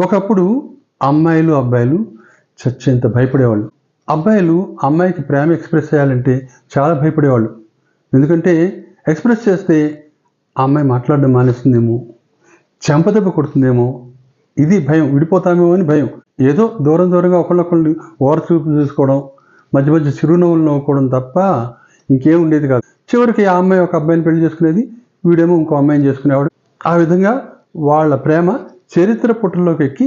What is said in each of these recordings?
ఒకప్పుడు అమ్మాయిలు అబ్బాయిలు చచ్చేంత భయపడేవాళ్ళు. అబ్బాయిలు అమ్మాయికి ప్రేమ ఎక్స్ప్రెస్ చేయాలంటే చాలా భయపడేవాళ్ళు. ఎందుకంటే ఎక్స్ప్రెస్ చేస్తే ఆ అమ్మాయి మాట్లాడడం మానేస్తుందేమో, చెంపదెబ్బ కొడుతుందేమో, ఇది భయం, విడిపోతామేమో అని భయం. ఏదో దూరంగా ఒకళ్ళొకళ్ళు ఓరచూపు చూసుకోవడం, మధ్య మధ్య చిరునవ్వులు నవ్వుకోవడం తప్ప ఇంకేం ఉండేది కాదు. చివరికి ఆ అమ్మాయి ఒక అబ్బాయిని పెళ్లి చేసుకునేది, వీడేమో ఇంకో అమ్మాయిని చేసుకునేవాడు. ఆ విధంగా వాళ్ళ ప్రేమ చరిత్ర పుటల్లోకి ఎక్కి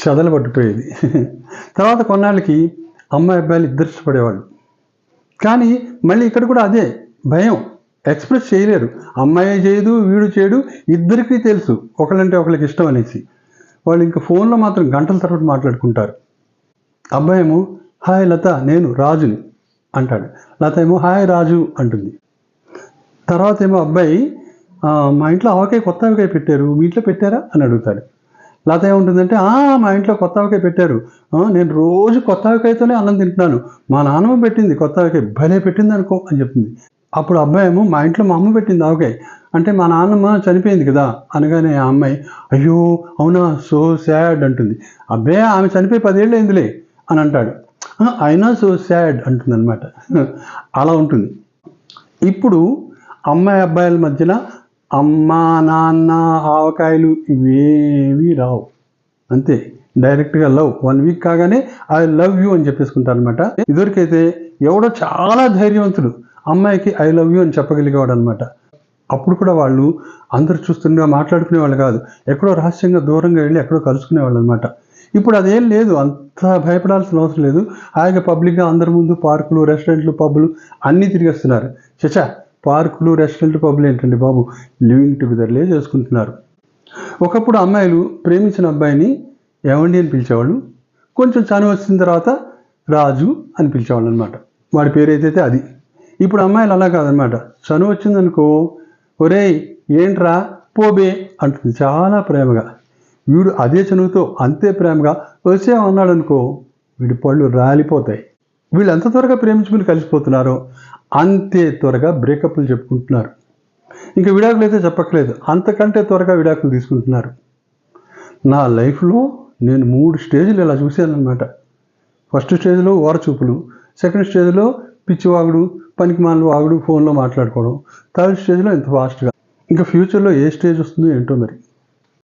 చదలబడిపోయేది. తర్వాత కొన్నాళ్ళకి అమ్మాయి అబ్బాయిలు ఇద్దరు ఇష్టపడేవాళ్ళు. కానీ మళ్ళీ ఇక్కడ కూడా అదే భయం, ఎక్స్ప్రెస్ చేయలేరు. అమ్మాయి చేయదు, వీడు చేయడు, ఇద్దరికీ తెలుసు ఒకళ్ళంటే ఒకళ్ళకి ఇష్టం అనేసి. వాళ్ళు ఇంకా ఫోన్లో మాత్రం గంటల తరబడి మాట్లాడుకుంటారు. అబ్బాయి ఏమో హాయ్ లత, నేను రాజుని అంటాడు. లత ఏమో హాయ్ రాజు అంటుంది. తర్వాత ఏమో అబ్బాయి మా ఇంట్లో ఆవకాయ, కొత్త ఆవకాయ పెట్టారు, మీ ఇంట్లో పెట్టారా అని అడుగుతాడు. లత ఏముంటుందంటే మా ఇంట్లో కొత్త ఆవకాయ పెట్టారు, నేను రోజు కొత్త ఆవకాయతోనే అన్నం తింటున్నాను, మా నాన్నమ్మ పెట్టింది కొత్త ఆవకాయ, భలే పెట్టింది అనుకో అని చెప్తుంది. అప్పుడు అబ్బాయి ఏమో మా ఇంట్లో మా అమ్మ పెట్టింది ఆవకాయ, అంటే మా నాన్నమ్మ చనిపోయింది కదా అనగానే ఆ అమ్మాయి అయ్యో అవునా సో సాడ్ అంటుంది. అబ్బాయి ఆమె చనిపోయి 10 ఏళ్ళు అయిందిలే అని అంటాడు. అయినా సో సాడ్ అంటుంది అనమాట. అలా ఉంటుంది. ఇప్పుడు అమ్మాయి అబ్బాయిల మధ్యన అమ్మ నాన్న ఆవకాయలు ఇవేవి రావు. అంతే, డైరెక్ట్గా లవ్. 1 వీక్ కాగానే ఐ లవ్ యూ అని చెప్పేసుకుంటారు అనమాట. ఇదివరకైతే ఎవడో చాలా ధైర్యవంతుడు అమ్మాయికి ఐ లవ్ యూ అని చెప్పగలిగేవాడు అనమాట. అప్పుడు కూడా వాళ్ళు అందరు చూస్తుండగా మాట్లాడుకునే వాళ్ళు కాదు, ఎక్కడో రహస్యంగా దూరంగా వెళ్ళి ఎక్కడో కలుసుకునేవాళ్ళు అనమాట. ఇప్పుడు అదేం లేదు, అంత భయపడాల్సిన అవసరం లేదు. హాయిగా పబ్లిక్గా అందరి ముందు పార్కులు, రెస్టారెంట్లు, పబ్బులు అన్నీ తిరిగేస్తున్నారు. చచ్చా, పార్కులు, రెస్టారెంట్, పబ్బులు ఏంటండి బాబు, లివింగ్ టుగెదర్లే చేసుకుంటున్నారు. ఒకప్పుడు అమ్మాయిలు ప్రేమించిన అబ్బాయిని ఏమండి అని పిలిచేవాళ్ళు, కొంచెం చనువు వచ్చిన తర్వాత రాజు అని పిలిచేవాళ్ళు అనమాట. వాడి పేరు ఏదైతే అది. ఇప్పుడు అమ్మాయిలు అలా కాదనమాట. చనువు వచ్చిందనుకో ఒరేయ్ ఏంట్రా పోబే అంటుంది చాలా ప్రేమగా. వీడు అదే చనువుతో అంతే ప్రేమగా వచ్చేమన్నాడు అనుకో, వీడి పళ్ళు రాలిపోతాయి. వీళ్ళు ఎంత త్వరగా ప్రేమించుకుని కలిసిపోతున్నారో అంతే త్వరగా బ్రేకప్లు చెప్పుకుంటున్నారు. ఇంకా విడాకులు అయితే చెప్పట్లేదు, అంతకంటే త్వరగా విడాకులు తీసుకుంటున్నారు. నా లైఫ్లో నేను 3 స్టేజ్లు ఇలా చూశానమాట. ఫస్ట్ స్టేజ్లో ఓరచూపులు, సెకండ్ స్టేజ్లో పిచ్చివాగుడు, పనికిమాలిన వాగుడు, ఫోన్లో మాట్లాడుకోవడం, థర్డ్ స్టేజ్లో ఇంత ఫాస్ట్గా. ఇంకా ఫ్యూచర్లో ఏ స్టేజ్ వస్తుందో ఏంటో మరి.